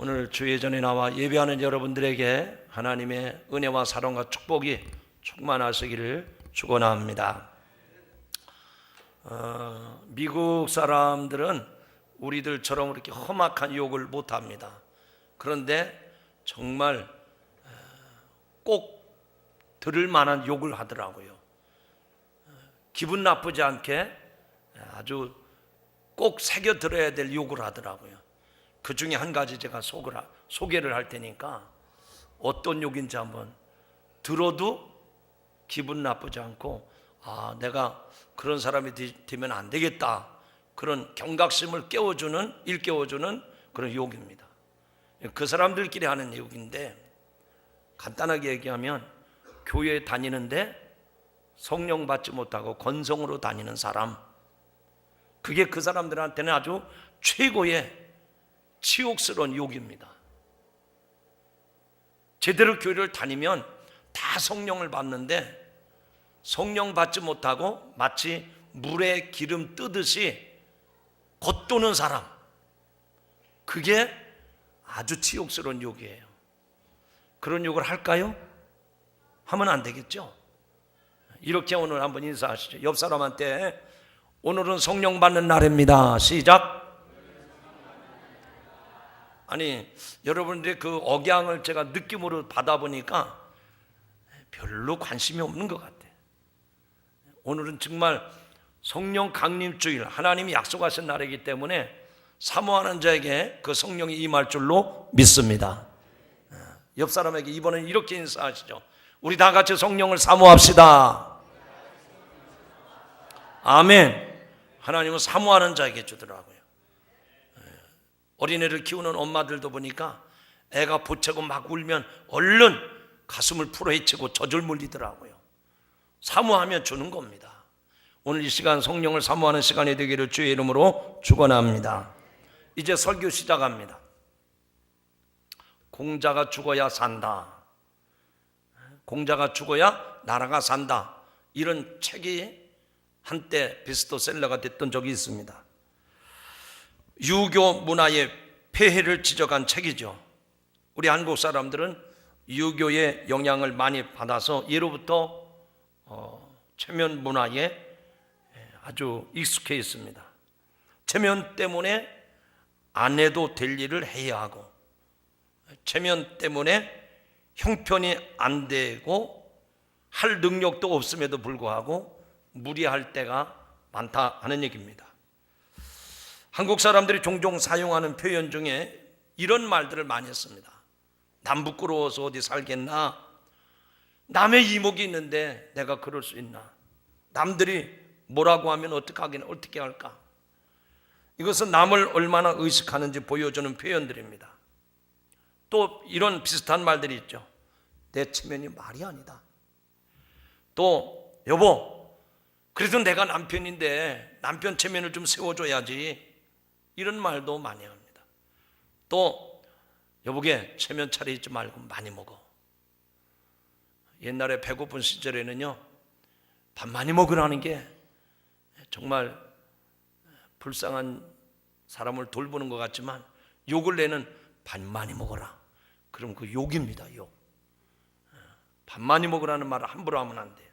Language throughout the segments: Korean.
오늘 주의 전에 나와 예배하는 여러분들에게 하나님의 은혜와 사랑과 축복이 충만하시기를 축원합니다. 미국 사람들은 우리들처럼 그렇게 험악한 욕을 못합니다. 그런데 정말 꼭 들을 만한 욕을 하더라고요. 기분 나쁘지 않게 아주 꼭 새겨 들어야 될 욕을 하더라고요. 그 중에 한 가지 제가 소개를 할 테니까 어떤 욕인지 한번 들어도 기분 나쁘지 않고 내가 그런 사람이 되면 안 되겠다, 그런 경각심을 일깨워주는 그런 욕입니다. 그 사람들끼리 하는 욕인데, 간단하게 얘기하면 교회에 다니는데 성령 받지 못하고 건성으로 다니는 사람, 그게 그 사람들한테는 아주 최고의 치욕스러운 욕입니다. 제대로 교회를 다니면 다 성령을 받는데 성령 받지 못하고 마치 물에 기름 뜨듯이 겉도는 사람, 그게 아주 치욕스러운 욕이에요. 그런 욕을 할까요? 하면 안 되겠죠. 이렇게 오늘 한번 인사하시죠. 옆 사람한테 오늘은 성령 받는 날입니다. 시작. 아니, 여러분들의 그 억양을 제가 느낌으로 받아보니까 별로 관심이 없는 것 같아요. 오늘은 정말 성령 강림주일, 하나님이 약속하신 날이기 때문에 사모하는 자에게 그 성령이 임할 줄로 믿습니다. 옆 사람에게 이번엔 이렇게 인사하시죠. 우리 다 같이 성령을 사모합시다. 아멘. 하나님은 사모하는 자에게 주더라고요. 어린애를 키우는 엄마들도 보니까 애가 보채고 막 울면 얼른 가슴을 풀어헤치고 젖을 물리더라고요. 사모하면 주는 겁니다. 오늘 이 시간 성령을 사모하는 시간이 되기를 주의 이름으로 축원합니다. 이제 설교 시작합니다. 공자가 죽어야 산다, 공자가 죽어야 나라가 산다, 이런 책이 한때 베스트셀러가 됐던 적이 있습니다. 유교 문화의 폐해를 지적한 책이죠. 우리 한국 사람들은 유교의 영향을 많이 받아서 예로부터 체면 문화에 아주 익숙해 있습니다. 체면 때문에 안 해도 될 일을 해야 하고, 체면 때문에 형편이 안 되고 할 능력도 없음에도 불구하고 무리할 때가 많다 하는 얘기입니다. 한국 사람들이 종종 사용하는 표현 중에 이런 말들을 많이 했습니다. 남 부끄러워서 어디 살겠나? 남의 이목이 있는데 내가 그럴 수 있나? 남들이 뭐라고 하면 어떻게 할까? 이것은 남을 얼마나 의식하는지 보여주는 표현들입니다. 또 이런 비슷한 말들이 있죠. 내 체면이 말이 아니다. 또 여보, 그래도 내가 남편인데 남편 체면을 좀 세워줘야지, 이런 말도 많이 합니다. 또 여보게 체면 차리지 말고 많이 먹어. 옛날에 배고픈 시절에는요, 밥 많이 먹으라는 게 정말 불쌍한 사람을 돌보는 것 같지만 욕을 내는 밥 많이 먹어라, 그럼 그 욕입니다. 욕. 밥 많이 먹으라는 말을 함부로 하면 안 돼요.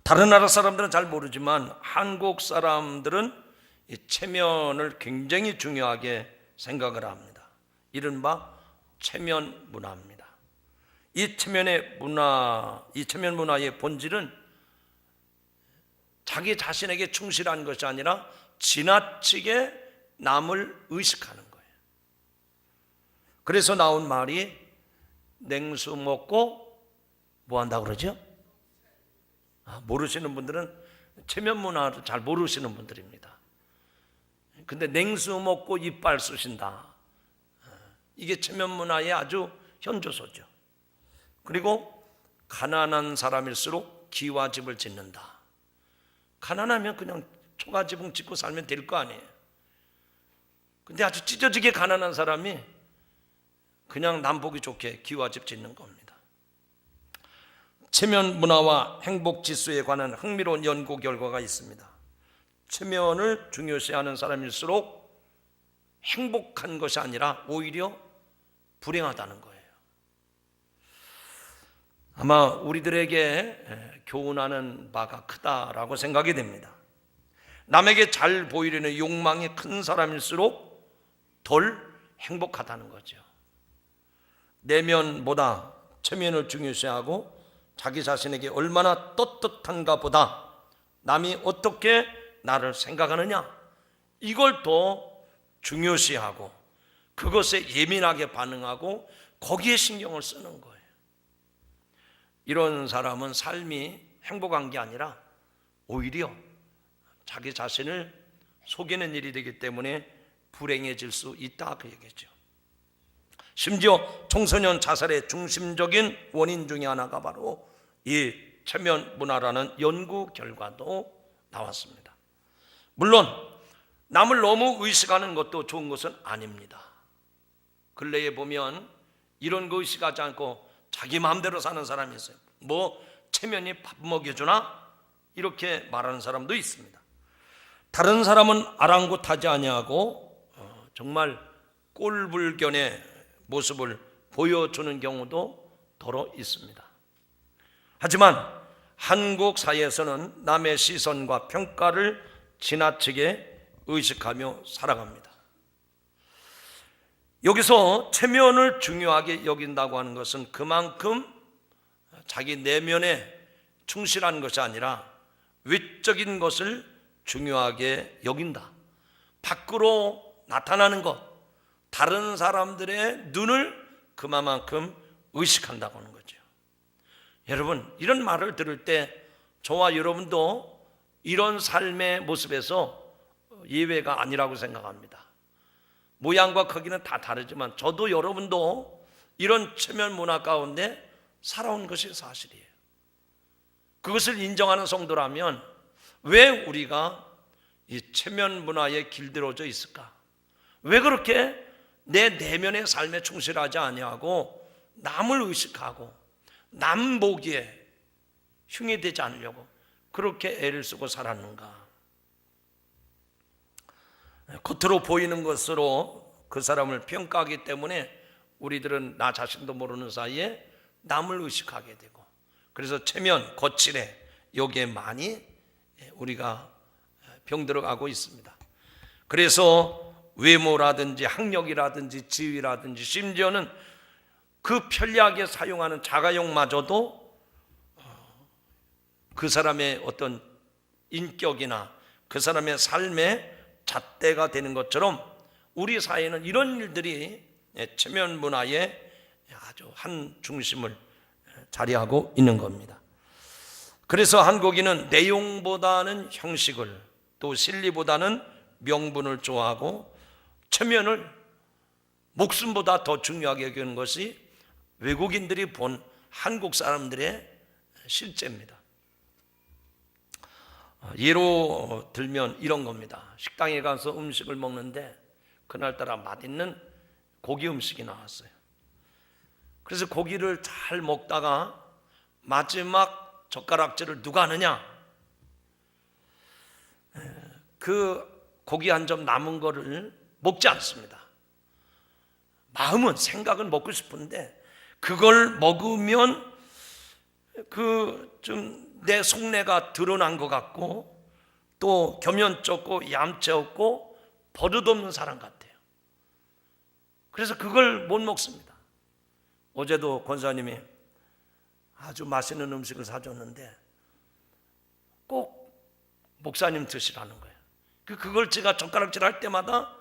다른 나라 사람들은 잘 모르지만 한국 사람들은 이 체면을 굉장히 중요하게 생각을 합니다. 이른바 체면 문화입니다. 이 체면 문화의 본질은 자기 자신에게 충실한 것이 아니라 지나치게 남을 의식하는 거예요. 그래서 나온 말이 냉수 먹고 뭐 한다고 그러죠? 모르시는 분들은 체면 문화를 잘 모르시는 분들입니다. 근데 냉수 먹고 이빨 쑤신다, 이게 체면 문화의 아주 현조소죠. 그리고 가난한 사람일수록 기와집을 짓는다. 가난하면 그냥 초가지붕 짓고 살면 될 거 아니에요. 근데 아주 찢어지게 가난한 사람이 그냥 남 보기 좋게 기와집 짓는 겁니다. 체면 문화와 행복 지수에 관한 흥미로운 연구 결과가 있습니다. 체면을 중요시하는 사람일수록 행복한 것이 아니라 오히려 불행하다는 거예요. 아마 우리들에게 교훈하는 바가 크다라고 생각이 됩니다. 남에게 잘 보이려는 욕망이 큰 사람일수록 덜 행복하다는 거죠. 내면보다 체면을 중요시하고 자기 자신에게 얼마나 떳떳한가 보다 남이 어떻게 나를 생각하느냐, 이걸 더 중요시하고 그것에 예민하게 반응하고 거기에 신경을 쓰는 거예요. 이런 사람은 삶이 행복한 게 아니라 오히려 자기 자신을 속이는 일이 되기 때문에 불행해질 수 있다, 그 얘기죠. 심지어 청소년 자살의 중심적인 원인 중에 하나가 바로 이 체면 문화라는 연구 결과도 나왔습니다. 물론 남을 너무 의식하는 것도 좋은 것은 아닙니다. 근래에 보면 이런 거 의식하지 않고 자기 마음대로 사는 사람이 있어요. 뭐 체면이 밥 먹여주나 이렇게 말하는 사람도 있습니다. 다른 사람은 아랑곳하지 아니하고 정말 꼴불견의 모습을 보여주는 경우도 더러 있습니다. 하지만 한국 사회에서는 남의 시선과 평가를 지나치게 의식하며 살아갑니다. 여기서 체면을 중요하게 여긴다고 하는 것은 그만큼 자기 내면에 충실한 것이 아니라 외적인 것을 중요하게 여긴다. 밖으로 나타나는 것, 다른 사람들의 눈을 그만큼 의식한다고 하는 거죠. 여러분, 이런 말을 들을 때 저와 여러분도 이런 삶의 모습에서 예외가 아니라고 생각합니다. 모양과 크기는 다 다르지만 저도 여러분도 이런 체면 문화 가운데 살아온 것이 사실이에요. 그것을 인정하는 성도라면 왜 우리가 이 체면 문화에 길들어져 있을까? 왜 그렇게 내 내면의 삶에 충실하지 아니하고 남을 의식하고 남 보기에 흉이 되지 않으려고 그렇게 애를 쓰고 살았는가? 겉으로 보이는 것으로 그 사람을 평가하기 때문에 우리들은 나 자신도 모르는 사이에 남을 의식하게 되고, 그래서 체면, 거칠해, 여기에 많이 우리가 병들어가고 있습니다. 그래서 외모라든지 학력이라든지 지위라든지 심지어는 그 편리하게 사용하는 자가용마저도 그 사람의 어떤 인격이나 그 사람의 삶의 잣대가 되는 것처럼 우리 사회는 이런 일들이 체면 문화의 아주 한 중심을 자리하고 있는 겁니다. 그래서 한국인은 내용보다는 형식을, 또 실리보다는 명분을 좋아하고 체면을 목숨보다 더 중요하게 여기는 것이 외국인들이 본 한국 사람들의 실제입니다. 예로 들면 이런 겁니다. 식당에 가서 음식을 먹는데 그날따라 맛있는 고기 음식이 나왔어요. 그래서 고기를 잘 먹다가 마지막 젓가락질을 누가 하느냐? 그 고기 한 점 남은 거를 먹지 않습니다. 마음은, 생각은 먹고 싶은데 그걸 먹으면 그 좀 내 속내가 드러난 것 같고 또 겸연쩍고 얌체 없고 버릇없는 사람 같아요. 그래서 그걸 못 먹습니다. 어제도 권사님이 아주 맛있는 음식을 사줬는데 꼭 목사님 드시라는 거예요. 그걸 제가 젓가락질 할 때마다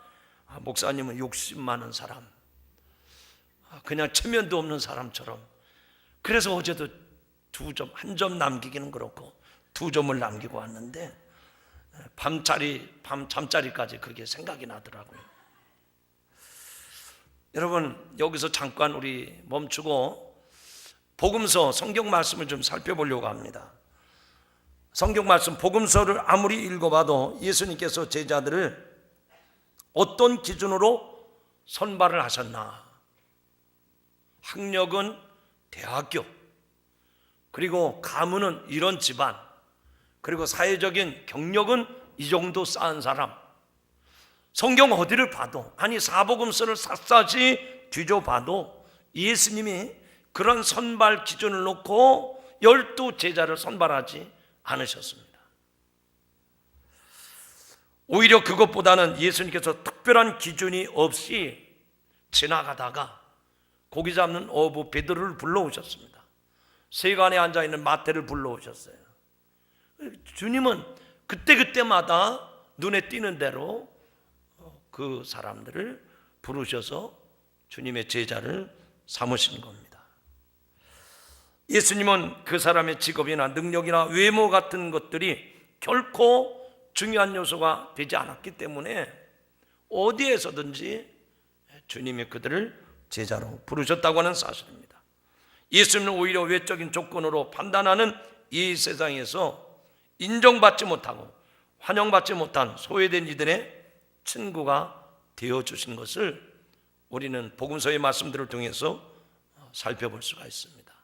목사님은 욕심 많은 사람, 그냥 체면도 없는 사람처럼. 그래서 어제도 한 점 남기기는 그렇고 2점을 남기고 왔는데 밤 잠자리까지 그게 생각이 나더라고요. 여러분, 여기서 잠깐 우리 멈추고 복음서 성경 말씀을 좀 살펴보려고 합니다. 성경 말씀 복음서를 아무리 읽어봐도 예수님께서 제자들을 어떤 기준으로 선발을 하셨나? 학력은 대학교, 그리고 가문은 이런 집안, 그리고 사회적인 경력은 이 정도 쌓은 사람, 성경 어디를 봐도, 아니 사복음서를 샅샅이 뒤져봐도 예수님이 그런 선발 기준을 놓고 12 제자를 선발하지 않으셨습니다. 오히려 그것보다는 예수님께서 특별한 기준이 없이 지나가다가 고기 잡는 어부 베드로를 불러오셨습니다. 세간에 앉아있는 마태를 불러오셨어요. 주님은 그때그때마다 눈에 띄는 대로 그 사람들을 부르셔서 주님의 제자를 삼으신 겁니다. 예수님은 그 사람의 직업이나 능력이나 외모 같은 것들이 결코 중요한 요소가 되지 않았기 때문에 어디에서든지 주님이 그들을 제자로 부르셨다고 하는 사실입니다. 예수님은 오히려 외적인 조건으로 판단하는 이 세상에서 인정받지 못하고 환영받지 못한 소외된 이들의 친구가 되어주신 것을 우리는 복음서의 말씀들을 통해서 살펴볼 수가 있습니다.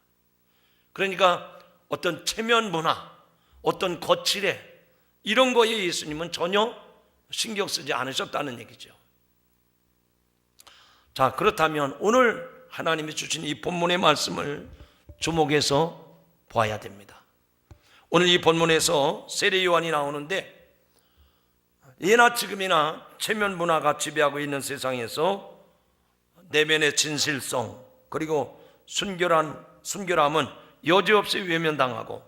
그러니까 어떤 체면 문화, 어떤 거칠애 이런 거에 예수님은 전혀 신경 쓰지 않으셨다는 얘기죠. 자, 그렇다면 오늘 하나님이 주신 이 본문의 말씀을 주목해서 보아야 됩니다. 오늘 이 본문에서 세례 요한이 나오는데 예나 지금이나 체면 문화가 지배하고 있는 세상에서 내면의 진실성 그리고 순결함은 여지없이 외면당하고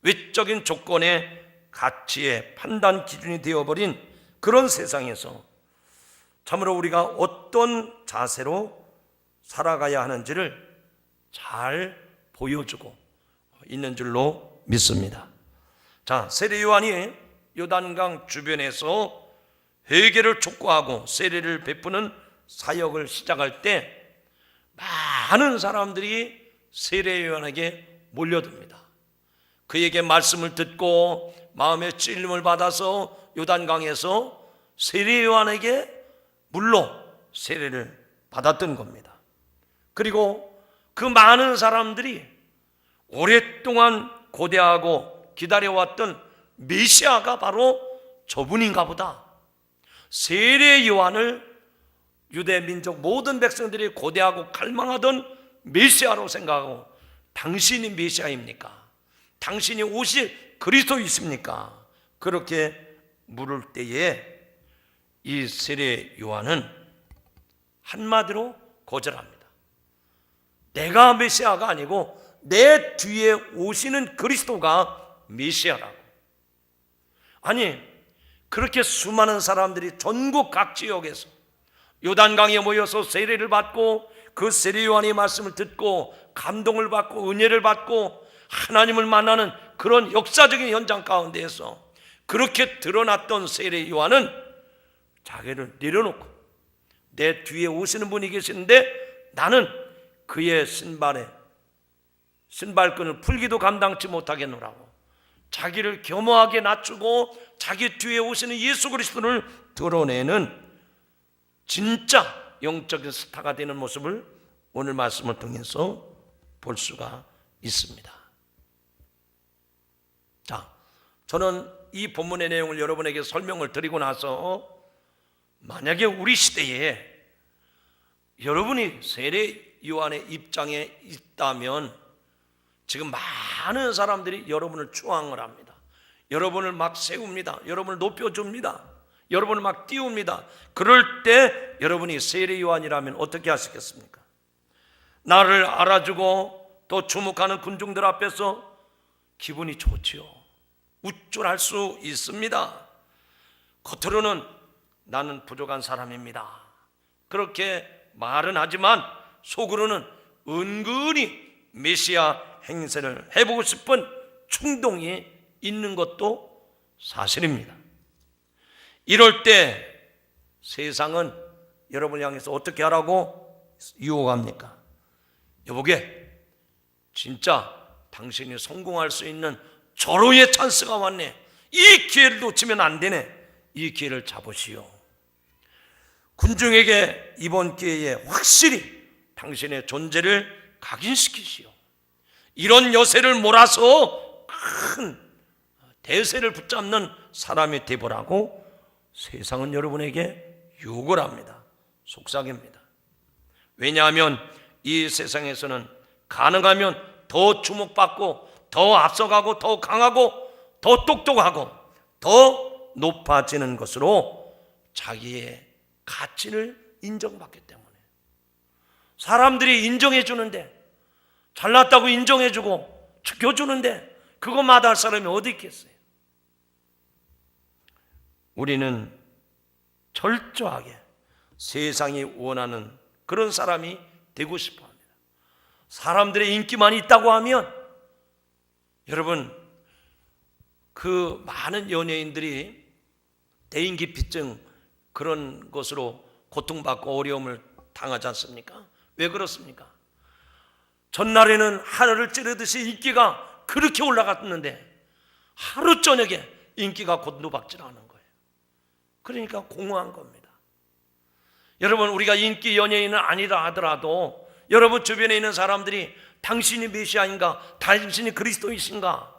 외적인 조건의 가치의 판단 기준이 되어버린 그런 세상에서 참으로 우리가 어떤 자세로 살아가야 하는지를 잘 보여주고 있는 줄로 믿습니다. 자, 세례 요한이 요단강 주변에서 회개를 촉구하고 세례를 베푸는 사역을 시작할 때 많은 사람들이 세례 요한에게 몰려듭니다. 그에게 말씀을 듣고 마음의 찔림을 받아서 요단강에서 세례 요한에게 물로 세례를 받았던 겁니다. 그리고 그 많은 사람들이 오랫동안 고대하고 기다려왔던 메시아가 바로 저분인가 보다. 세례 요한을 유대 민족 모든 백성들이 고대하고 갈망하던 메시아로 생각하고, 당신이 메시아입니까? 당신이 오실 그리스도이십니까? 그렇게 물을 때에 이 세례 요한은 한마디로 거절합니다. 내가 메시아가 아니고 내 뒤에 오시는 그리스도가 메시아라고. 아니, 그렇게 수많은 사람들이 전국 각 지역에서 요단강에 모여서 세례를 받고 그 세례 요한의 말씀을 듣고 감동을 받고 은혜를 받고 하나님을 만나는 그런 역사적인 현장 가운데에서 그렇게 드러났던 세례 요한은 자기를 내려놓고 내 뒤에 오시는 분이 계시는데 나는 그의 신발끈을 풀기도 감당치 못하겠노라고 자기를 겸허하게 낮추고 자기 뒤에 오시는 예수 그리스도를 드러내는 진짜 영적인 스타가 되는 모습을 오늘 말씀을 통해서 볼 수가 있습니다. 자, 저는 이 본문의 내용을 여러분에게 설명을 드리고 나서 만약에 우리 시대에 여러분이 세례 요한의 입장에 있다면 지금 많은 사람들이 여러분을 추앙을 합니다. 여러분을 막 세웁니다. 여러분을 높여줍니다. 여러분을 막 띄웁니다. 그럴 때 여러분이 세례 요한이라면 어떻게 하시겠습니까? 나를 알아주고 또 주목하는 군중들 앞에서 기분이 좋지요. 우쭐할 수 있습니다. 겉으로는 나는 부족한 사람입니다. 그렇게 말은 하지만 속으로는 은근히 메시아 행세를 해보고 싶은 충동이 있는 것도 사실입니다. 이럴 때 세상은 여러분을 향해서 어떻게 하라고 유혹합니까? 여보게, 진짜 당신이 성공할 수 있는 절호의 찬스가 왔네. 이 기회를 놓치면 안 되네. 이 기회를 잡으시오. 군중에게 이번 기회에 확실히 당신의 존재를 각인시키시오. 이런 여세를 몰아서 큰 대세를 붙잡는 사람이 되보라고 세상은 여러분에게 유혹을 합니다. 속삭입니다. 왜냐하면 이 세상에서는 가능하면 더 주목받고 더 앞서가고 더 강하고 더 똑똑하고 더 높아지는 것으로 자기의 가치를 인정받기 때문에 사람들이 인정해 주는데, 잘났다고 인정해 주고 지켜주는데 그거 마다할 사람이 어디 있겠어요? 우리는 철저하게 세상이 원하는 그런 사람이 되고 싶어 합니다. 사람들의 인기만 있다고 하면, 여러분, 그 많은 연예인들이 대인기피증 그런 것으로 고통받고 어려움을 당하지 않습니까? 왜 그렇습니까? 전날에는 하늘을 찌르듯이 인기가 그렇게 올라갔는데 하루 저녁에 인기가 곤두박질 하는 거예요. 그러니까 공허한 겁니다. 여러분, 우리가 인기 연예인은 아니라 하더라도 여러분 주변에 있는 사람들이 당신이 메시아인가, 당신이 그리스도이신가,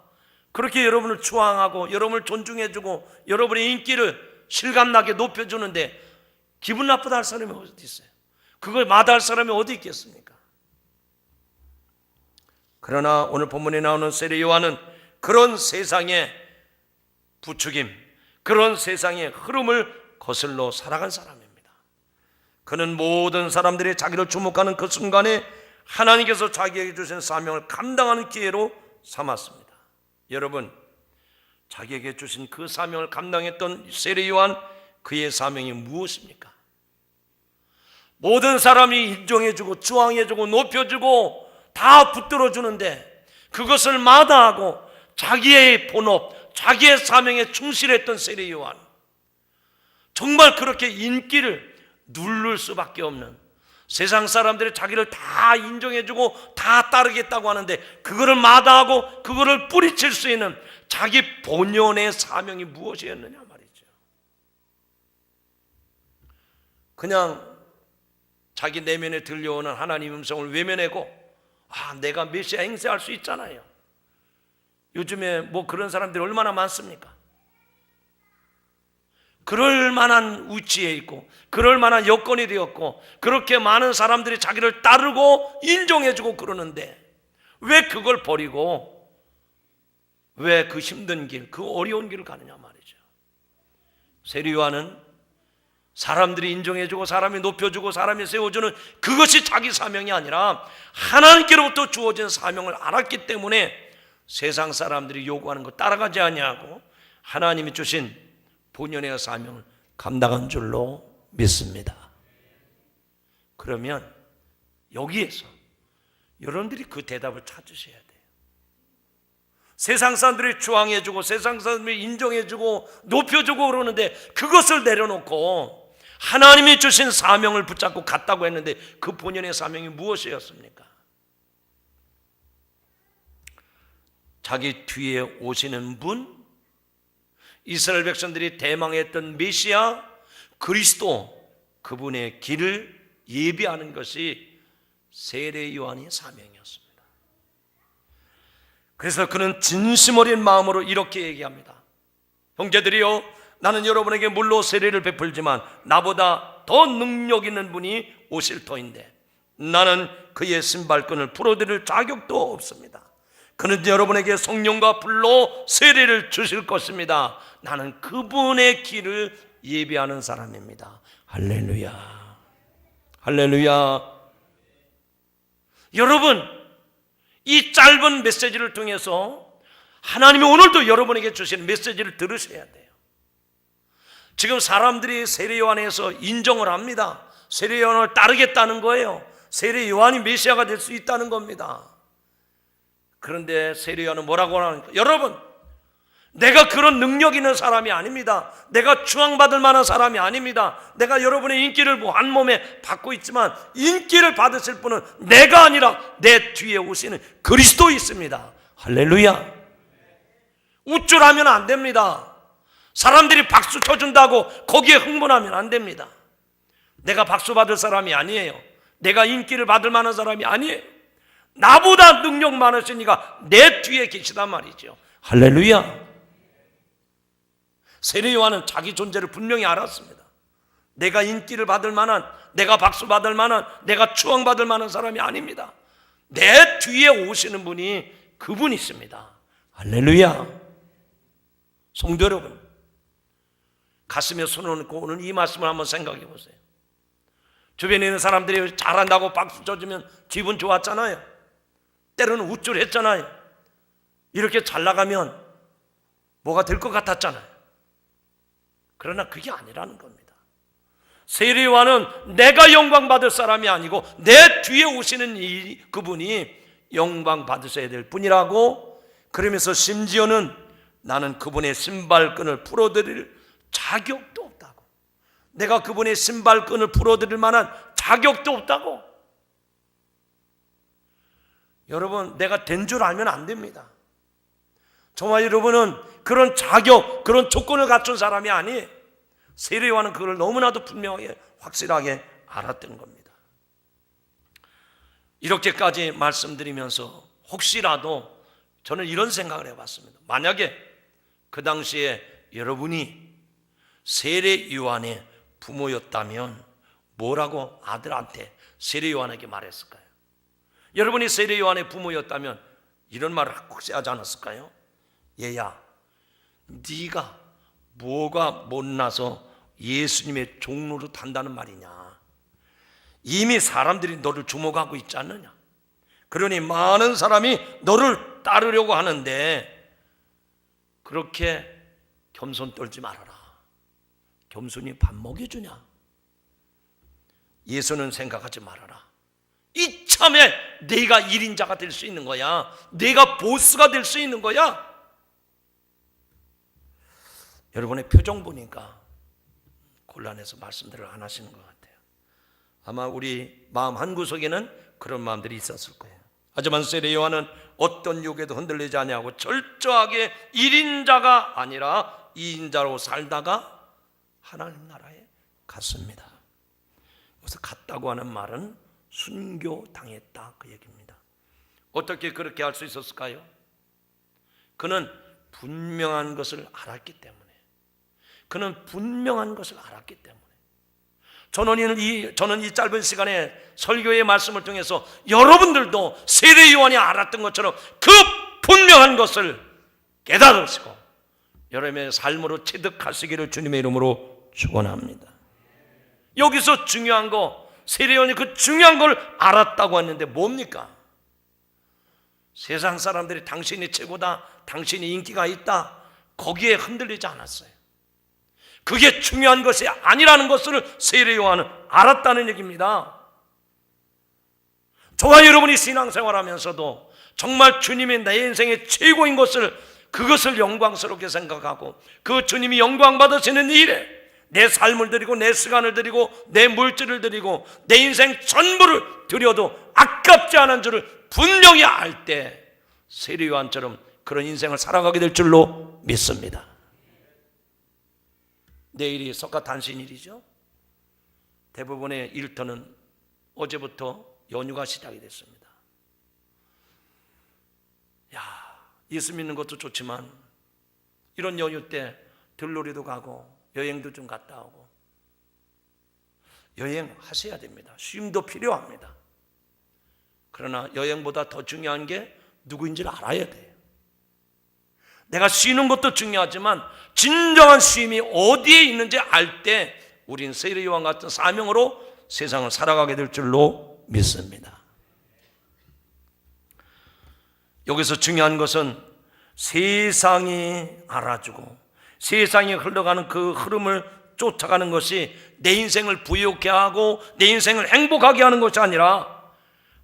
그렇게 여러분을 추앙하고 여러분을 존중해주고 여러분의 인기를 실감나게 높여주는데 기분 나쁘다 할 사람이 어디 있어요? 그걸 마다할 사람이 어디 있겠습니까? 그러나 오늘 본문에 나오는 세례 요한은 그런 세상의 부추김, 그런 세상의 흐름을 거슬러 살아간 사람입니다. 그는 모든 사람들이 자기를 주목하는 그 순간에 하나님께서 자기에게 주신 사명을 감당하는 기회로 삼았습니다. 여러분, 자기에게 주신 그 사명을 감당했던 세례 요한, 그의 사명이 무엇입니까? 모든 사람이 인정해주고 주앙해주고 높여주고 다 붙들어주는데 그것을 마다하고 자기의 본업, 자기의 사명에 충실했던 세례 요한, 정말 그렇게 인기를 누를 수밖에 없는, 세상 사람들이 자기를 다 인정해주고 다 따르겠다고 하는데 그거를 마다하고 그거를 뿌리칠 수 있는 자기 본연의 사명이 무엇이었느냐 말이죠. 그냥 자기 내면에 들려오는 하나님 음성을 외면하고 내가 메시아 행세할 수 있잖아요. 요즘에 뭐 그런 사람들이 얼마나 많습니까? 그럴 만한 위치에 있고 그럴 만한 여건이 되었고 그렇게 많은 사람들이 자기를 따르고 인정해주고 그러는데 왜 그걸 버리고 왜 그 힘든 길, 그 어려운 길을 가느냐 말이죠. 세례 요한은 사람들이 인정해주고 사람이 높여주고 사람이 세워주는 그것이 자기 사명이 아니라 하나님께로부터 주어진 사명을 알았기 때문에 세상 사람들이 요구하는 거 따라가지 아니하고 하나님이 주신 본연의 사명을 감당한 줄로 믿습니다. 그러면 여기에서 여러분들이 그 대답을 찾으셔야 돼요. 세상 사람들이 주앙해주고 세상 사람들이 인정해주고 높여주고 그러는데 그것을 내려놓고 하나님이 주신 사명을 붙잡고 갔다고 했는데 그 본연의 사명이 무엇이었습니까? 자기 뒤에 오시는 분, 이스라엘 백성들이 대망했던 메시아 그리스도, 그분의 길을 예비하는 것이 세례 요한의 사명이었습니다. 그래서 그는 진심 어린 마음으로 이렇게 얘기합니다. 형제들이요, 나는 여러분에게 물로 세례를 베풀지만 나보다 더 능력 있는 분이 오실 터인데 나는 그의 신발끈을 풀어드릴 자격도 없습니다. 그는 여러분에게 성령과 불로 세례를 주실 것입니다. 나는 그분의 길을 예비하는 사람입니다. 할렐루야, 할렐루야. 여러분, 이 짧은 메시지를 통해서 하나님이 오늘도 여러분에게 주신 메시지를 들으셔야 돼요. 지금 사람들이 세례 요한에서 인정을 합니다. 세례 요한을 따르겠다는 거예요. 세례 요한이 메시아가 될 수 있다는 겁니다. 그런데 세례 요한은 뭐라고 하니까, 여러분, 내가 그런 능력 있는 사람이 아닙니다. 내가 추앙받을 만한 사람이 아닙니다. 내가 여러분의 인기를 한 몸에 받고 있지만 인기를 받으실 분은 내가 아니라 내 뒤에 오시는 그리스도 있습니다. 할렐루야. 우쭐하면 안 됩니다. 사람들이 박수 쳐준다고 거기에 흥분하면 안 됩니다. 내가 박수 받을 사람이 아니에요. 내가 인기를 받을 만한 사람이 아니에요. 나보다 능력 많으신 이가 내 뒤에 계시단 말이죠. 할렐루야. 세례 요한은 자기 존재를 분명히 알았습니다. 내가 인기를 받을 만한, 내가 박수 받을 만한, 내가 추앙받을 만한 사람이 아닙니다. 내 뒤에 오시는 분이 그분이십니다. 할렐루야. 성도 여러분, 가슴에 손을 얹고 오늘 이 말씀을 한번 생각해 보세요. 주변에 있는 사람들이 잘한다고 박수 쳐주면 기분 좋았잖아요. 때로는 우쭐했잖아요. 이렇게 잘 나가면 뭐가 될 것 같았잖아요. 그러나 그게 아니라는 겁니다. 세례요한은 내가 영광 받을 사람이 아니고 내 뒤에 오시는 그분이 영광 받으셔야 될 분이라고, 그러면서 심지어는 나는 그분의 신발끈을 풀어드릴 자격도 없다고, 내가 그분의 신발끈을 풀어드릴 만한 자격도 없다고. 여러분, 내가 된 줄 알면 안 됩니다. 저와 여러분은 그런 자격, 그런 조건을 갖춘 사람이 아니에요. 세례요한은 그걸 너무나도 분명하게 확실하게 알았던 겁니다. 이렇게까지 말씀드리면서 혹시라도 저는 이런 생각을 해봤습니다. 만약에 그 당시에 여러분이 세례요한의 부모였다면 뭐라고 아들한테 세례요한에게 말했을까요? 여러분이 세례요한의 부모였다면 이런 말을 혹시 하지 않았을까요? 얘야, 네가 뭐가 못나서 예수님의 종로로 탄다는 말이냐? 이미 사람들이 너를 주목하고 있지 않느냐? 그러니 많은 사람이 너를 따르려고 하는데 그렇게 겸손 떨지 말아라. 겸손이 밥 먹여주냐? 예수는 생각하지 말아라. 이참에 네가 1인자가 될 수 있는 거야. 네가 보스가 될 수 있는 거야. 여러분의 표정 보니까 곤란해서 말씀들을 안 하시는 것 같아요. 아마 우리 마음 한구석에는 그런 마음들이 있었을 거예요. 하지만 세례요한은 어떤 욕에도 흔들리지 않냐고 철저하게 1인자가 아니라 2인자로 살다가 하나님 나라에 갔습니다. 여기서 갔다고 하는 말은 순교당했다, 그 얘기입니다. 어떻게 그렇게 할 수 있었을까요? 그는 분명한 것을 알았기 때문에. 그는 분명한 것을 알았기 때문에. 저는 이 짧은 시간에 설교의 말씀을 통해서 여러분들도 세례요한이 알았던 것처럼 그 분명한 것을 깨달으시고 여러분의 삶으로 체득하시기를 주님의 이름으로 축원합니다. 여기서 중요한 거, 세례요한이 그 중요한 걸 알았다고 했는데 뭡니까? 세상 사람들이 당신이 최고다, 당신이 인기가 있다, 거기에 흔들리지 않았어요. 그게 중요한 것이 아니라는 것을 세례요한은 알았다는 얘기입니다. 저와 여러분이 신앙생활하면서도 정말 주님이 내 인생의 최고인 것을, 그것을 영광스럽게 생각하고 그 주님이 영광 받으시는 일에 내 삶을 드리고 내 시간을 드리고 내 물질을 드리고 내 인생 전부를 드려도 아깝지 않은 줄을 분명히 알 때 세례요한처럼 그런 인생을 살아가게 될 줄로 믿습니다. 내일이 석가탄신일이죠. 대부분의 일터는 어제부터 연휴가 시작이 됐습니다. 예수 믿는 것도 좋지만 이런 연휴 때 들놀이도 가고 여행도 좀 갔다 오고, 여행하셔야 됩니다. 쉼도 필요합니다. 그러나 여행보다 더 중요한 게 누구인지를 알아야 돼요. 내가 쉬는 것도 중요하지만 진정한 쉼이 어디에 있는지 알 때 우린 세례요한 같은 사명으로 세상을 살아가게 될 줄로 믿습니다. 여기서 중요한 것은 세상이 알아주고 세상이 흘러가는 그 흐름을 쫓아가는 것이 내 인생을 부유하게 하고 내 인생을 행복하게 하는 것이 아니라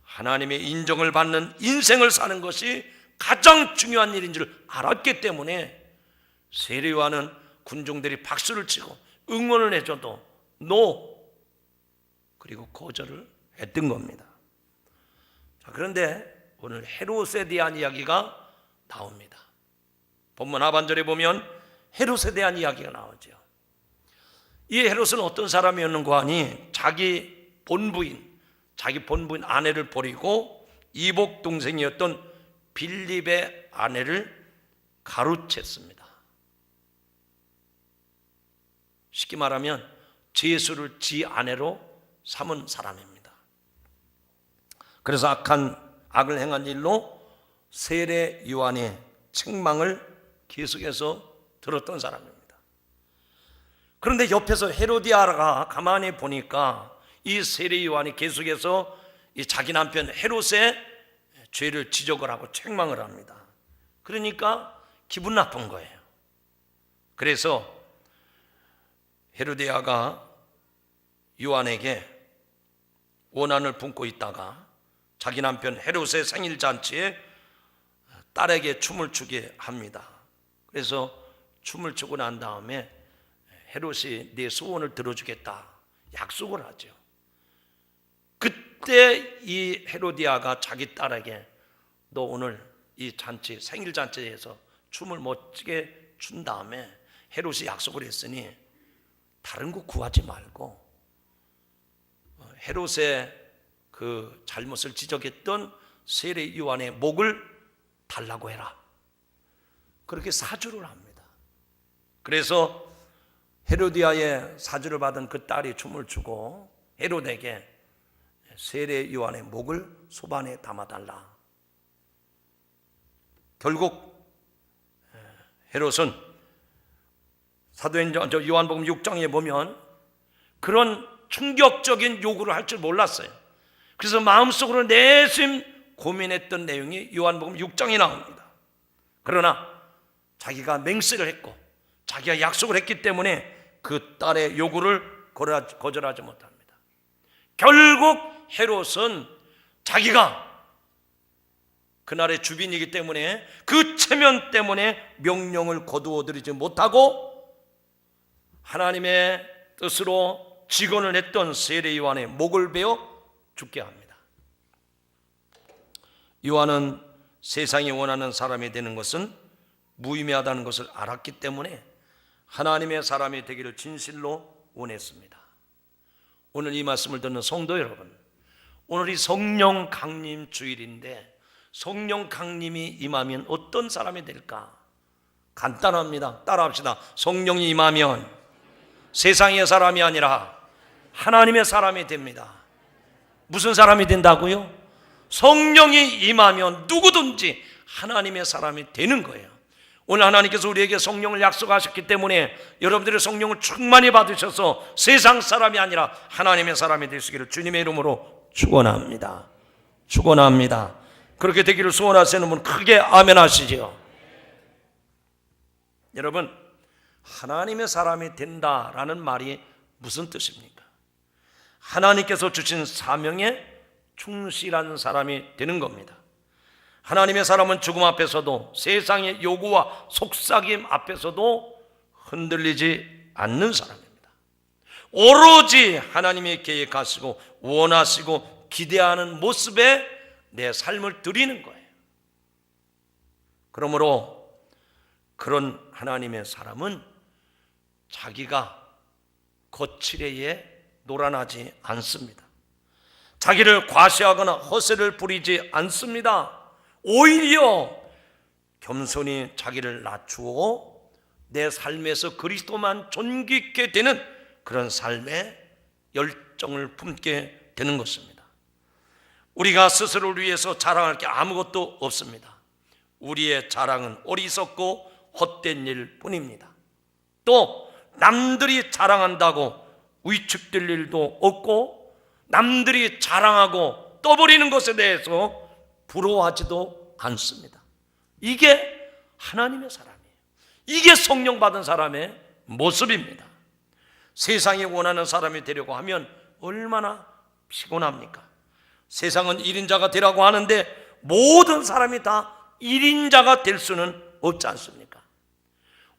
하나님의 인정을 받는 인생을 사는 것이 가장 중요한 일인 줄 알았기 때문에 세례요한은 군중들이 박수를 치고 응원을 해줘도 그리고 거절을 했던 겁니다. 자, 그런데 오늘 헤롯에 대한 이야기가 나옵니다. 본문 하반절에 보면 헤롯에 대한 이야기가 나오죠. 이 헤롯은 어떤 사람이었는가 하니 자기 본부인 아내를 버리고 이복 동생이었던 빌립의 아내를 가로챘습니다. 쉽게 말하면 제수를 지 아내로 삼은 사람입니다. 그래서 악을 행한 일로 세례 요한의 책망을 계속해서 들었던 사람입니다. 그런데 옆에서 헤로디아가 가만히 보니까 이 세례 요한이 계속해서 이 자기 남편 헤롯의 죄를 지적을 하고 책망을 합니다. 그러니까 기분 나쁜 거예요. 그래서 헤로디아가 요한에게 원한을 품고 있다가 자기 남편 헤롯의 생일 잔치에 딸에게 춤을 추게 합니다. 그래서 춤을 추고 난 다음에 헤롯이 내 소원을 들어주겠다 약속을 하죠. 그때 이 헤로디아가 자기 딸에게 너 오늘 이 잔치 생일 잔치에서 춤을 멋지게 춘 다음에 헤롯이 약속을 했으니 다른 거 구하지 말고 헤롯의 그 잘못을 지적했던 세례 요한의 목을 달라고 해라. 그렇게 사주를 합니다. 그래서 헤로디아의 사주를 받은 그 딸이 춤을 추고 헤롯에게 세례 요한의 목을 소반에 담아달라. 결국 헤롯은 사도행전 요한복음 6장에 보면 그런 충격적인 요구를 할 줄 몰랐어요. 그래서 마음속으로 내심 고민했던 내용이 요한복음 6장에 나옵니다. 그러나 자기가 맹세를 했고 자기가 약속을 했기 때문에 그 딸의 요구를 거절하지 못합니다. 결국 헤롯은 자기가 그날의 주빈이기 때문에 그 체면 때문에 명령을 거두어들이지 못하고 하나님의 뜻으로 직언을 했던 세례 요한의 목을 베어 죽게 합니다. 요한은 세상이 원하는 사람이 되는 것은 무의미하다는 것을 알았기 때문에 하나님의 사람이 되기를 진실로 원했습니다. 오늘 이 말씀을 듣는 성도 여러분, 오늘이 성령 강림 주일인데 성령 강림이 임하면 어떤 사람이 될까? 간단합니다. 따라합시다. 성령이 임하면 세상의 사람이 아니라 하나님의 사람이 됩니다. 무슨 사람이 된다고요? 성령이 임하면 누구든지 하나님의 사람이 되는 거예요. 오늘 하나님께서 우리에게 성령을 약속하셨기 때문에 여러분들의 성령을 충만히 받으셔서 세상 사람이 아니라 하나님의 사람이 되시기를 주님의 이름으로 축원합니다. 축원합니다. 그렇게 되기를 소원하시는 분 크게 아멘 하시지요. 여러분, 하나님의 사람이 된다라는 말이 무슨 뜻입니까? 하나님께서 주신 사명에 충실한 사람이 되는 겁니다. 하나님의 사람은 죽음 앞에서도 세상의 요구와 속삭임 앞에서도 흔들리지 않는 사람입니다. 오로지 하나님이 계획하시고 원하시고 기대하는 모습에 내 삶을 드리는 거예요. 그러므로 그런 하나님의 사람은 자기가 거칠애에 노란하지 않습니다. 자기를 과시하거나 허세를 부리지 않습니다. 오히려 겸손히 자기를 낮추어 내 삶에서 그리스도만 존귀케 되는 그런 삶의 열정을 품게 되는 것입니다. 우리가 스스로를 위해서 자랑할 게 아무것도 없습니다. 우리의 자랑은 어리석고 헛된 일 뿐입니다. 또 남들이 자랑한다고 위축될 일도 없고 남들이 자랑하고 떠버리는 것에 대해서 부러워하지도 않습니다. 이게 하나님의 사람이에요. 이게 성령 받은 사람의 모습입니다. 세상이 원하는 사람이 되려고 하면 얼마나 피곤합니까? 세상은 1인자가 되라고 하는데 모든 사람이 다 1인자가 될 수는 없지 않습니까?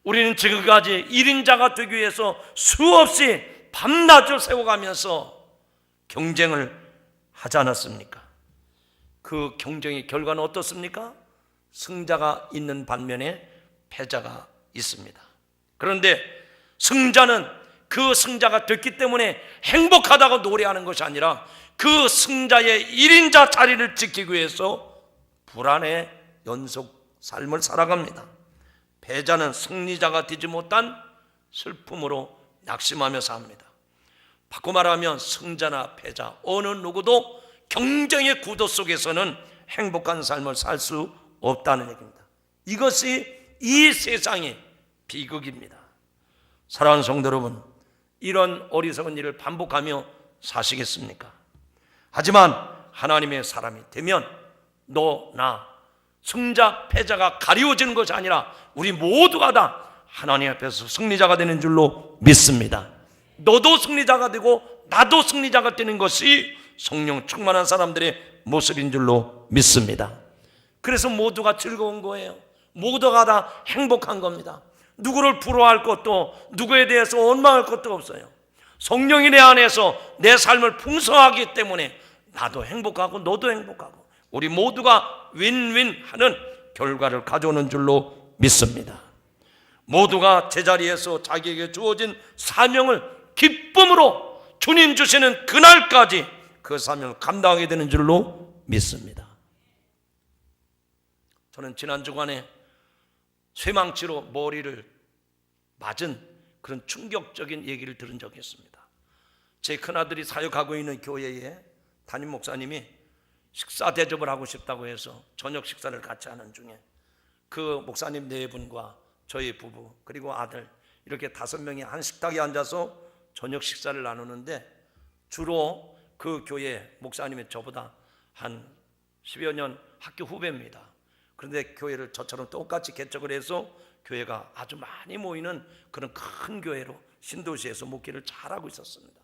우리는 지금까지 1인자가 되기 위해서 수없이 밤낮을 세워가면서 경쟁을 하지 않았습니까? 그 경쟁의 결과는 어떻습니까? 승자가 있는 반면에 패자가 있습니다. 그런데 승자는 그 승자가 됐기 때문에 행복하다고 노래하는 것이 아니라 그 승자의 1인자 자리를 지키기 위해서 불안의 연속 삶을 살아갑니다. 패자는 승리자가 되지 못한 슬픔으로 낙심하며 삽니다. 바꿔 말하면 승자나 패자 어느 누구도 경쟁의 구도 속에서는 행복한 삶을 살 수 없다는 얘기입니다. 이것이 이 세상의 비극입니다. 사랑하는 성도 여러분, 이런 어리석은 일을 반복하며 사시겠습니까? 하지만 하나님의 사람이 되면 너, 나, 승자, 패자가 가리워지는 것이 아니라 우리 모두가 다 하나님 앞에서 승리자가 되는 줄로 믿습니다. 너도 승리자가 되고 나도 승리자가 되는 것이 성령 충만한 사람들의 모습인 줄로 믿습니다. 그래서 모두가 즐거운 거예요. 모두가 다 행복한 겁니다. 누구를 부러워할 것도, 누구에 대해서 원망할 것도 없어요. 성령이 내 안에서 내 삶을 풍성하기 때문에 나도 행복하고 너도 행복하고 우리 모두가 윈윈하는 결과를 가져오는 줄로 믿습니다. 모두가 제자리에서 자기에게 주어진 사명을 기쁨으로 주님 주시는 그날까지 그 사명을 감당하게 되는 줄로 믿습니다. 저는 지난 주간에 쇠망치로 머리를 맞은 그런 충격적인 얘기를 들은 적이 있습니다. 제 큰아들이 사역하고 있는 교회에 담임 목사님이 식사 대접을 하고 싶다고 해서 저녁 식사를 같이 하는 중에 그 목사님 네 분과 저희 부부 그리고 아들 이렇게 5명이 한 식탁에 앉아서 저녁 식사를 나누는데 주로 그 교회 목사님이 저보다 한 10여 년 학교 후배입니다. 그런데 교회를 저처럼 똑같이 개척을 해서 교회가 아주 많이 모이는 그런 큰 교회로 신도시에서 목회를 잘하고 있었습니다.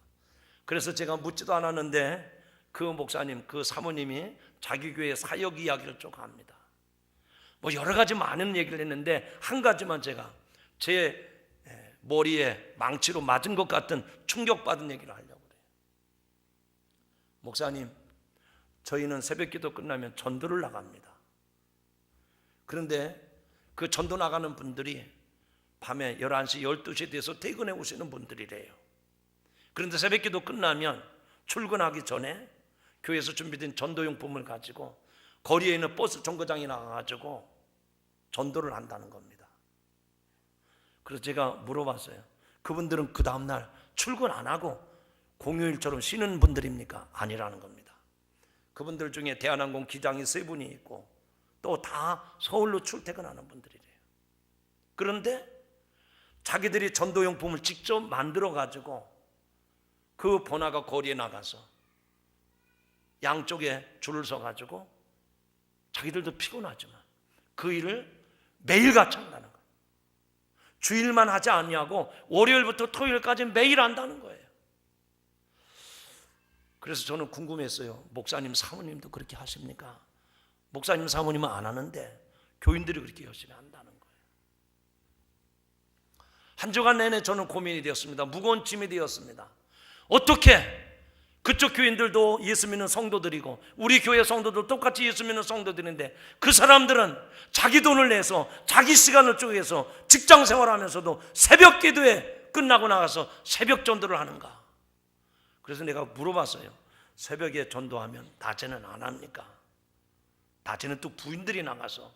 그래서 제가 묻지도 않았는데 그 목사님, 그 사모님이 자기 교회 사역 이야기를 쭉 합니다. 뭐 여러 가지 많은 얘기를 했는데 한 가지만 제가 제 머리에 망치로 맞은 것 같은 충격받은 얘기를 하려고 그래요. 목사님, 저희는 새벽기도 끝나면 전도를 나갑니다. 그런데 그 전도 나가는 분들이 밤에 11시, 12시에 돼서 퇴근해 오시는 분들이래요. 그런데 새벽기도 끝나면 출근하기 전에 교회에서 준비된 전도용품을 가지고 거리에 있는 버스 정거장에 나가가지고 전도를 한다는 겁니다. 그래서 제가 물어봤어요. 그분들은 그 다음날 출근 안 하고 공휴일처럼 쉬는 분들입니까? 아니라는 겁니다. 그분들 중에 대한항공 기장이 3분이 있고 또 다 서울로 출퇴근하는 분들이래요. 그런데 자기들이 전도용품을 직접 만들어 가지고 그 번화가 거리에 나가서 양쪽에 줄을 서 가지고 자기들도 피곤하지만 그 일을 매일같이 한다는 거예요. 주일만 하지 않냐고 월요일부터 토요일까지 매일 한다는 거예요. 그래서 저는 궁금했어요. 목사님, 사모님도 그렇게 하십니까? 목사님, 사모님은 안 하는데 교인들이 그렇게 열심히 한다는 거예요. 한 주간 내내 저는 고민이 되었습니다. 무거운 짐이 되었습니다. 어떻게 그쪽 교인들도 예수 믿는 성도들이고 우리 교회 성도도 똑같이 예수 믿는 성도들인데 그 사람들은 자기 돈을 내서 자기 시간을 쪼개서 직장 생활하면서도 새벽 기도에 끝나고 나가서 새벽 전도를 하는가? 그래서 내가 물어봤어요. 새벽에 전도하면 낮에는 안 합니까? 낮에는 또 부인들이 나가서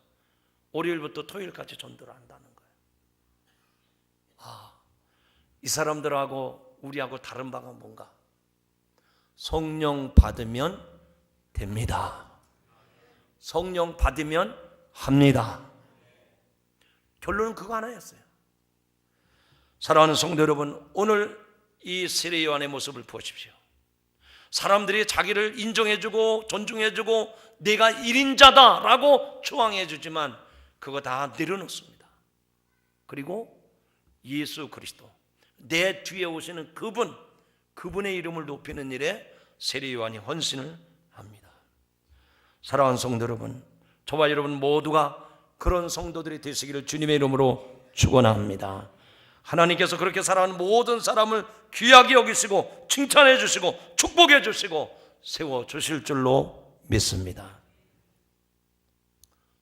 월요일부터 토요일까지 전도를 한다는 거예요. 이 사람들하고 우리하고 다른 바가 뭔가? 성령 받으면 됩니다. 성령 받으면 합니다. 결론은 그거 하나였어요. 사랑하는 성도 여러분, 오늘 이 세례 요한의 모습을 보십시오. 사람들이 자기를 인정해주고 존중해주고 내가 1인자다라고 추앙해주지만 그거 다 내려놓습니다. 그리고 예수 그리스도, 내 뒤에 오시는 그분의 이름을 높이는 일에 세례 요한이 헌신을 합니다. 사랑하는 성도 여러분, 저와 여러분 모두가 그런 성도들이 되시기를 주님의 이름으로 축원합니다. 하나님께서 그렇게 살아가는 모든 사람을 귀하게 여기시고 칭찬해 주시고 축복해 주시고 세워 주실 줄로 믿습니다.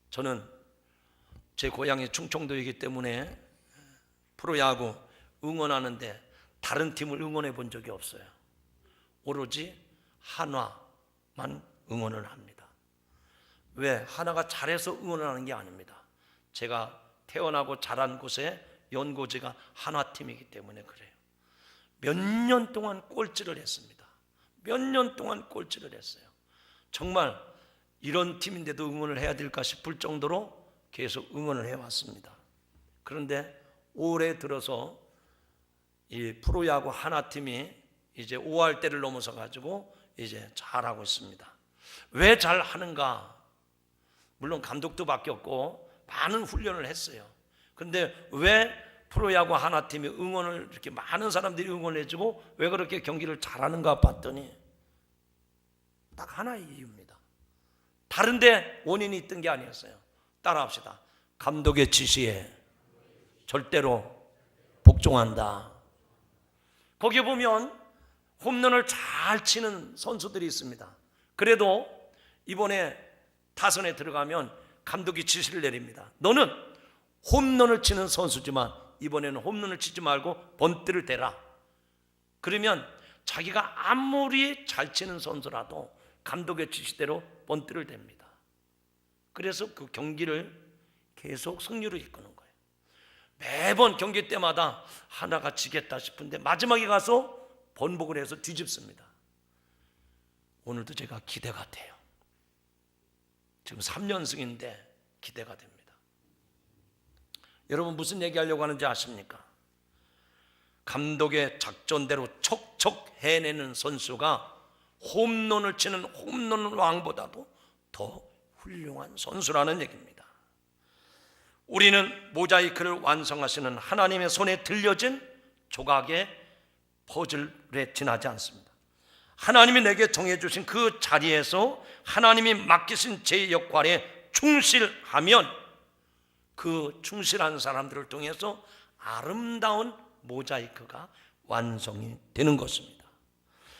저는 제 고향이 충청도이기 때문에 프로야구 응원하는데 다른 팀을 응원해 본 적이 없어요. 오로지 한화만 응원을 합니다. 왜? 하나가 잘해서 응원을 하는 게 아닙니다. 제가 태어나고 자란 곳에 연고지가 한화팀이기 때문에 그래요. 몇 년 동안 꼴찌를 했습니다. 몇 년 동안 꼴찌를 했어요. 정말 이런 팀인데도 응원을 해야 될까 싶을 정도로 계속 응원을 해왔습니다. 그런데 올해 들어서 이 프로야구 하나팀이 이제 5할 때를 넘어서 가지고 이제 잘하고 있습니다. 왜 잘하는가? 물론 감독도 바뀌었고 많은 훈련을 했어요. 근데 왜 프로야구 하나팀이 응원을 이렇게 많은 사람들이 응원해주고 왜 그렇게 경기를 잘하는가 봤더니 딱 하나의 이유입니다. 다른데 원인이 있던 게 아니었어요. 따라합시다. 감독의 지시에 절대로 복종한다. 거기 보면 홈런을 잘 치는 선수들이 있습니다. 그래도 이번에 타선에 들어가면 감독이 지시를 내립니다. 너는 홈런을 치는 선수지만 이번에는 홈런을 치지 말고 번트를 대라. 그러면 자기가 아무리 잘 치는 선수라도 감독의 지시대로 번트를 댑니다. 그래서 그 경기를 계속 승리로 이끄는 거예요. 매번 경기 때마다 하나가 지겠다 싶은데 마지막에 가서 번복을 해서 뒤집습니다. 오늘도 제가 기대가 돼요. 지금 3연승인데 기대가 됩니다. 여러분 무슨 얘기하려고 하는지 아십니까? 감독의 작전대로 척척 해내는 선수가 홈런을 치는 홈런 왕보다도 더 훌륭한 선수라는 얘기입니다. 우리는 모자이크를 완성하시는 하나님의 손에 들려진 조각의 퍼즐에 지나지 않습니다. 하나님이 내게 정해주신 그 자리에서 하나님이 맡기신 제 역할에 충실하면 그 충실한 사람들을 통해서 아름다운 모자이크가 완성이 되는 것입니다.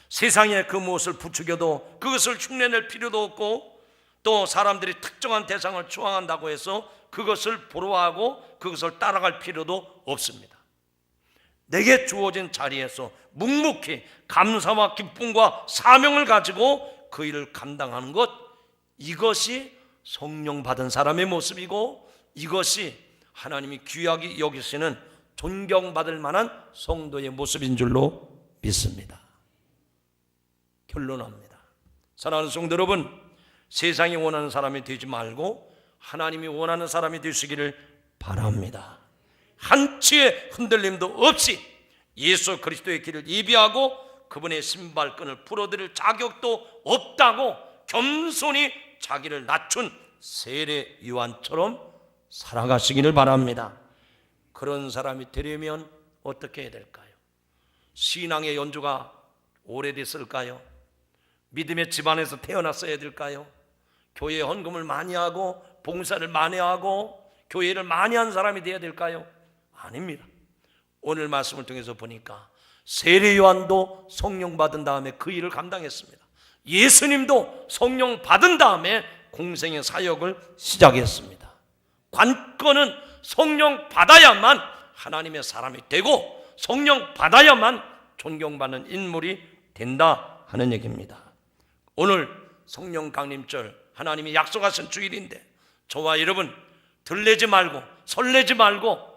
세상에 그 무엇을 부추겨도 그것을 흉내낼 필요도 없고 또 사람들이 특정한 대상을 추앙한다고 해서 그것을 부러워하고 그것을 따라갈 필요도 없습니다. 내게 주어진 자리에서 묵묵히 감사와 기쁨과 사명을 가지고 그 일을 감당하는 것, 이것이 성령 받은 사람의 모습이고 이것이 하나님이 귀하게 여기시는 존경받을 만한 성도의 모습인 줄로 믿습니다. 결론합니다. 사랑하는 성도 여러분, 세상이 원하는 사람이 되지 말고 하나님이 원하는 사람이 되시기를 바랍니다. 한치의 흔들림도 없이 예수 그리스도의 길을 예비하고 그분의 신발끈을 풀어드릴 자격도 없다고 겸손히 자기를 낮춘 세례 요한처럼 살아가시기를 바랍니다. 그런 사람이 되려면 어떻게 해야 될까요? 신앙의 연주가 오래됐을까요? 믿음의 집안에서 태어났어야 될까요? 교회에 헌금을 많이 하고 봉사를 많이 하고 교회를 많이 한 사람이 되어야 될까요? 아닙니다. 오늘 말씀을 통해서 보니까 세례 요한도 성령 받은 다음에 그 일을 감당했습니다. 예수님도 성령 받은 다음에 공생의 사역을 시작했습니다. 관건은 성령 받아야만 하나님의 사람이 되고 성령 받아야만 존경받는 인물이 된다 하는 얘기입니다. 오늘 성령 강림절 하나님이 약속하신 주일인데 저와 여러분 들레지 말고 설레지 말고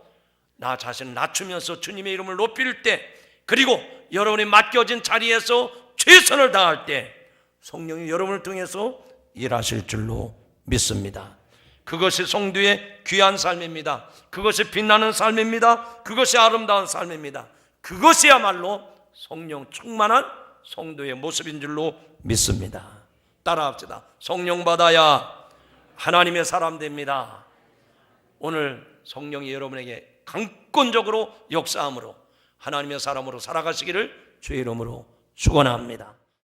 나 자신을 낮추면서 주님의 이름을 높일 때 그리고 여러분이 맡겨진 자리에서 최선을 다할 때 성령이 여러분을 통해서 일하실 줄로 믿습니다. 그것이 성도의 귀한 삶입니다. 그것이 빛나는 삶입니다. 그것이 아름다운 삶입니다. 그것이야말로 성령 충만한 성도의 모습인 줄로 믿습니다. 따라합시다. 성령 받아야 하나님의 사람 됩니다. 오늘 성령이 여러분에게 강권적으로 역사함으로 하나님의 사람으로 살아가시기를 주의 이름으로 축원합니다.